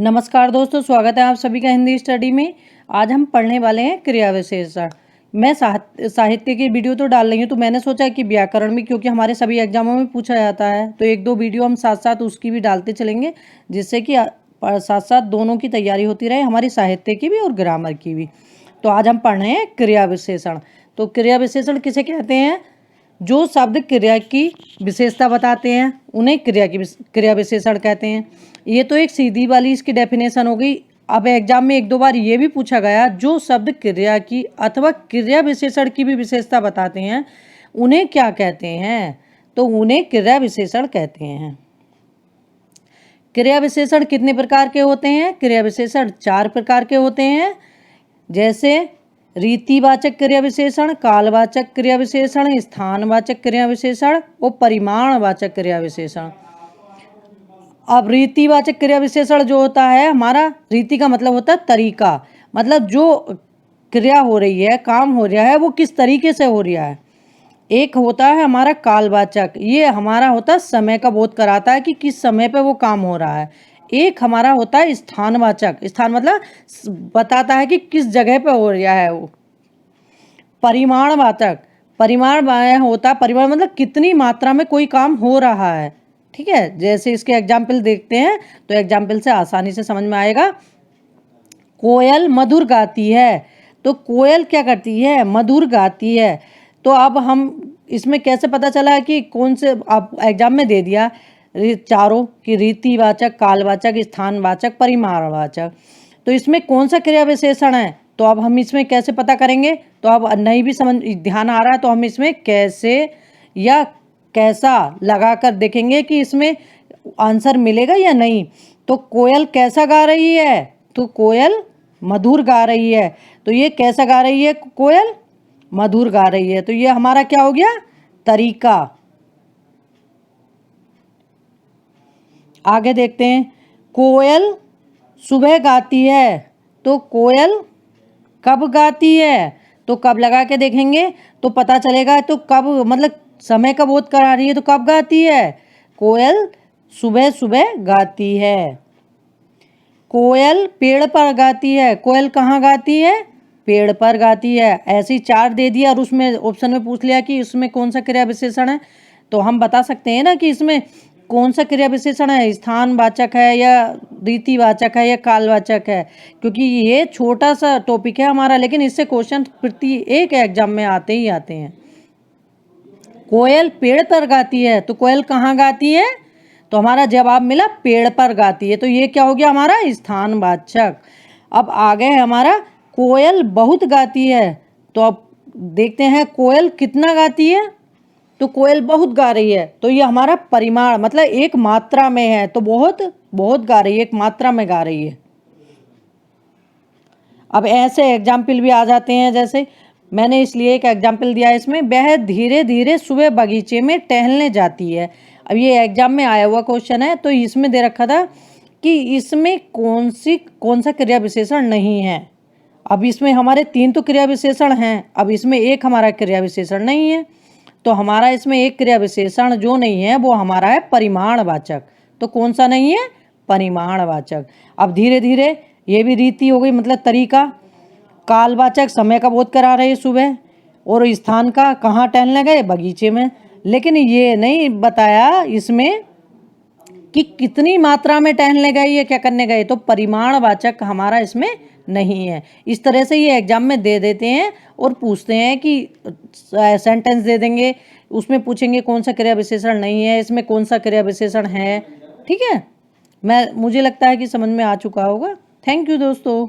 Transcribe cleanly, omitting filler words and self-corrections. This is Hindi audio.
नमस्कार दोस्तों, स्वागत है आप सभी का हिंदी स्टडी में। आज हम पढ़ने वाले हैं क्रिया विशेषण। मैं साहित्य की वीडियो तो डाल रही हूँ, तो मैंने सोचा कि व्याकरण में, क्योंकि हमारे सभी एग्जामों में पूछा जाता है, तो एक दो वीडियो हम साथ साथ उसकी भी डालते चलेंगे, जिससे कि साथ साथ दोनों की तैयारी होती रहे, हमारी साहित्य की भी और ग्रामर की भी। तो आज हम पढ़ रहे हैं क्रिया विशेषण। तो क्रिया विशेषण किसे कहते हैं? जो शब्द क्रिया की विशेषता बताते हैं उन्हें क्रिया विशेषण कहते हैं। ये तो एक सीधी वाली इसकी डेफिनेशन हो गई। अब एग्जाम में एक दो बार ये भी पूछा गया, जो शब्द क्रिया की अथवा क्रिया विशेषण की भी विशेषता बताते हैं उन्हें क्या कहते हैं? तो उन्हें क्रिया विशेषण कहते हैं। क्रिया विशेषण कितने प्रकार के होते हैं? क्रिया विशेषण 4 प्रकार के होते हैं, जैसे रीतिवाचक क्रिया विशेषण, कालवाचक क्रिया विशेषण, स्थानवाचक क्रिया विशेषण और परिमाणवाचक क्रिया विशेषण। अब रीतिवाचक क्रिया विशेषण जो होता है हमारा, रीति का मतलब होता है तरीका, मतलब जो क्रिया हो रही है, काम हो रहा है, वो किस तरीके से हो रहा है। एक होता है हमारा कालवाचक, ये हमारा होता है समय का बोध कराता है कि किस समय पे वो काम हो रहा है। एक हमारा होता है स्थानवाचक, स्थान मतलब बताता है कि किस जगह पे हो रहा है वो। परिमाणवाचक, परिमाण होता है, परिमाण मतलब कितनी मात्रा में कोई काम हो रहा है। ठीक है, जैसे इसके एग्जाम्पल देखते हैं तो एग्जाम्पल से आसानी से समझ में आएगा। कोयल मधुर गाती है, तो कोयल क्या करती है? मधुर गाती है। तो अब हम इसमें कैसे पता चला कि कौन से, आप एग्जाम में दे दिया चारों की, रीतिवाचक, कालवाचक, स्थानवाचक, परिमाणवाचक, तो इसमें कौन सा क्रिया विशेषण है? तो अब हम इसमें कैसे पता करेंगे? तो अब नहीं भी समझ ध्यान आ रहा है तो हम इसमें कैसे या कैसा लगाकर देखेंगे कि इसमें आंसर मिलेगा या नहीं। तो कोयल कैसा गा रही है? तो कोयल मधुर गा रही है। तो ये कैसा गा रही है? कोयल मधुर गा रही है। तो ये हमारा क्या हो गया? तरीका। आगे देखते हैं। कोयल सुबह गाती है, तो कोयल कब गाती है? तो कब लगा के देखेंगे तो पता चलेगा। तो कब मतलब समय का बोध करा रही है, तो कब गाती है? कोयल सुबह सुबह गाती है। कोयल पेड़ पर गाती है, कोयल कहाँ गाती है? पेड़ पर गाती है। ऐसी 4 दे दिया और उसमें ऑप्शन में पूछ लिया कि इसमें कौन सा क्रिया विशेषण है, तो हम बता सकते हैं ना कि इसमें कौन सा क्रिया विशेषण है, स्थानवाचक है या रीतिवाचक है या कालवाचक है। क्योंकि ये छोटा सा टॉपिक है हमारा, लेकिन इससे क्वेश्चन प्रति एक एग्जाम में आते ही आते हैं। कोयल पेड़ पर गाती है, तो कोयल कहाँ गाती है? तो हमारा जवाब मिला पेड़ पर गाती है। तो ये क्या हो गया हमारा? स्थानवाचक। अब आगे है हमारा कोयल बहुत गाती है। तो अब देखते हैं कोयल कितना गाती है। तो कोयल बहुत गा रही है, तो ये हमारा परिमाण मतलब एक मात्रा में है, तो बहुत बहुत गा रही है, एक मात्रा में गा रही है। अब ऐसे एग्जाम्पल भी आ जाते हैं, जैसे मैंने इसलिए एक एग्जाम्पल दिया है इसमें, वह धीरे धीरे सुबह बगीचे में टहलने जाती है। अब ये एग्जाम में आया हुआ क्वेश्चन है, तो इसमें दे रखा था कि इसमें कौन सा क्रिया विशेषण नहीं है। अब इसमें हमारे 3 तो क्रिया विशेषण हैं, अब इसमें एक हमारा क्रिया विशेषण नहीं है। तो हमारा इसमें एक क्रिया विशेषण जो नहीं है वो हमारा है परिमाणवाचक। तो कौन सा नहीं है? परिमाणवाचक। अब धीरे धीरे ये भी रीति हो गई, मतलब तरीका। कालवाचक समय का बोध करा रहे सुबह, और स्थान का कहाँ टहलने गए? बगीचे में। लेकिन ये नहीं बताया इसमें कि कितनी मात्रा में टहलने गए या क्या करने गए, तो परिमाणवाचक हमारा इसमें नहीं है। इस तरह से ये एग्जाम में दे देते हैं और पूछते हैं कि सेंटेंस दे देंगे, उसमें पूछेंगे कौन सा क्रिया विशेषण नहीं है, इसमें कौन सा क्रिया विशेषण है। ठीक है, मुझे लगता है कि समझ में आ चुका होगा। थैंक यू दोस्तों।